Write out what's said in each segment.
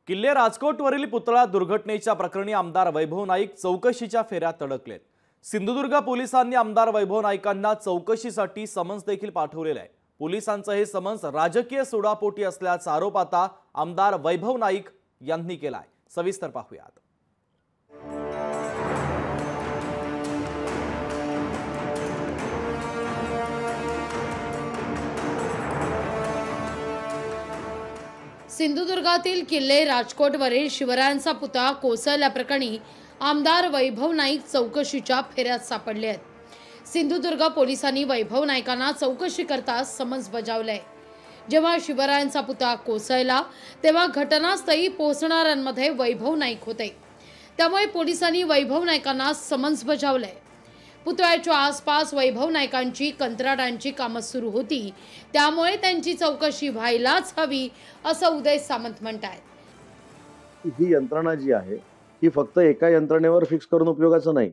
किल्ले राजकोटवरील पुतळा दुर्घटनेच्या प्रकरणी आमदार वैभव नाईक चौकशीच्या फेऱ्यात अडकलेत। सिंधुदुर्ग पोलिसांनी आमदार वैभव नाईकांना चौकशीसाठी समन्स देखील पाठवलेले आहे। पोलिसांचं हे समन्स राजकीय सुडापोटी असल्याचा आरोप आता आमदार वैभव नाईक यांनी केलाय। सविस्तर पाहूयात। सिंधुदुर्गातील किल्ले राजकोटवरील शिवरायांचा पुतळा कोसळल्याप्रकरणी आमदार वैभव नाईक चौकशीच्या फेऱ्यात सापडले आहेत। सिंधुदुर्ग पोलिसांनी वैभव नाईकांना चौकशी करता समन्स बजावले। जेव्हा शिवरायांचा पुतळा कोसळला तेव्हा घटनास्थळी पोहोचणाऱ्यांमध्ये वैभव नाईक होते, त्यामुळे पोलिसांनी वैभव नाईकांना समन्स बजावले। पुतळ्याच्या आसपास वैभव नाईकांची कंत्राटांची कामं सुरू होती, त्यामुळे त्यांची चौकशी व्हायलाच हवी असं उदय सामंत म्हणतात। ही यंत्रणा जी आहे ही फक्त एका यंत्रणेवर फिक्स करून उपयोगाचं नाही।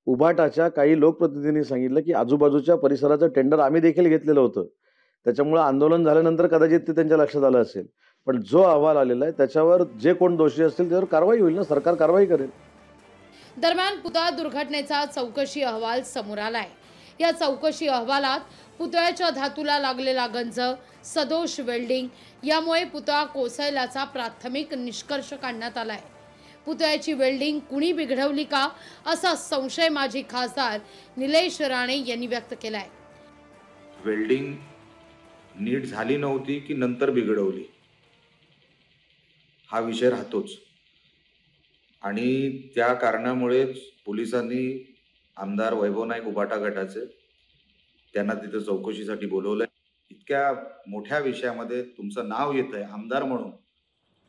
उभाटाच्या काही लोकप्रतिनिधींनी सांगितलं की आजूबाजूच्या परिसराचं टेंडर आम्ही देखील घेतलेलं होतं, त्याच्यामुळे आंदोलन झाल्यानंतर कदाचित ते त्यांच्या लक्षात आलं असेल। पण जो अहवाल आलेला आहे त्याच्यावर जे कोण दोषी असतील त्यावर कारवाई होईल ना, सरकार कारवाई करेल। दरम्यान पुतळा दुर्घटनेचा चौकशी अहवाल समोर आलाय। या चौकशी अहवालात पुतळ्याच्या धातूला लागलेला गंज, सदोष वेल्डिंग यामुळे पुतळा कोसळल्याचा प्राथमिक निष्कर्ष काढण्यात आलाय। पुतळ्याची वेल्डिंग कुणी बिघडवली का असा संशय माजी खासदार निलेश राणे यांनी व्यक्त केलाय। वेल्डिंग नीट झाली नव्हती की नंतर बिघडवली हा विषय राहतोच, आणि त्या कारणामुळेच पोलिसांनी आमदार वैभव नाईक उभाटा गटाचे त्यांना तिथे चौकशीसाठी बोलवलंय। इतक्या मोठ्या विषयामध्ये तुमचं नाव येतंय आमदार म्हणून,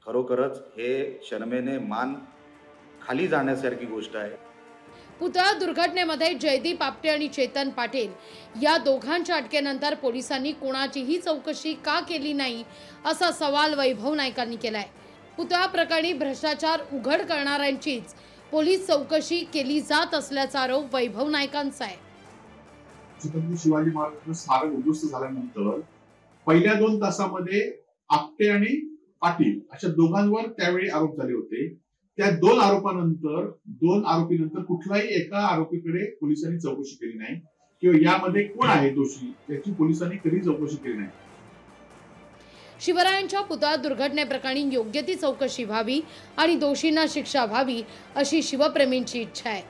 खरोखरच हे शर्मेने मान खाली जाण्यासारखी गोष्ट आहे। पुतळा दुर्घटनेमध्ये जयदीप आपटे आणि चेतन पाटील या दोघांच्या अटकेनंतर पोलिसांनी कोणाचीही चौकशी का केली नाही असा सवाल वैभव नाईकांनी केलाय। पुतळा प्रकरणी भ्रष्टाचार उघड करणाऱ्यांचीच पोलीस चौकशी केली जात असल्याचा आरोप वैभव नाईकांचा आहे। छत्रपती शिवाजी महाराजांचं स्मारक उद्ध्वस्त झाल्यानंतर पहिल्या 2 तासामध्ये आपटे आणि पाटील अशा दोघांवर त्यावेळी आरोप झाले होते। त्या 2 आरोपीनंतर कुठलाही एका आरोपीकडे पोलिसांनी चौकशी केली नाही किंवा यामध्ये कोण आहे दोषी याची पोलिसांनी कधी चौकशी केली नाही। शिवरायांच्या पुतळा दुर्घटनेप्रकरणी योग्य ती चौकशी व्हावी आणि दोषींना शिक्षा व्हावी अशी शिवप्रेमींची इच्छा आहे।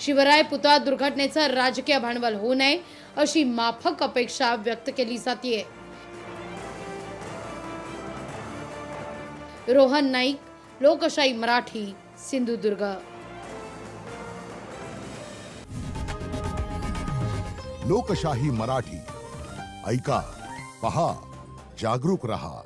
शिवराय पुतळा दुर्घटनेचं राजकीय भांडवल होऊ नये अशी माफक अपेक्षा व्यक्त केली जाते। रोहन नाईक, लोकशाही मराठी, सिंधुदुर्ग। लोकशाही मराठी ऐका, पहा, जागरूक रहा।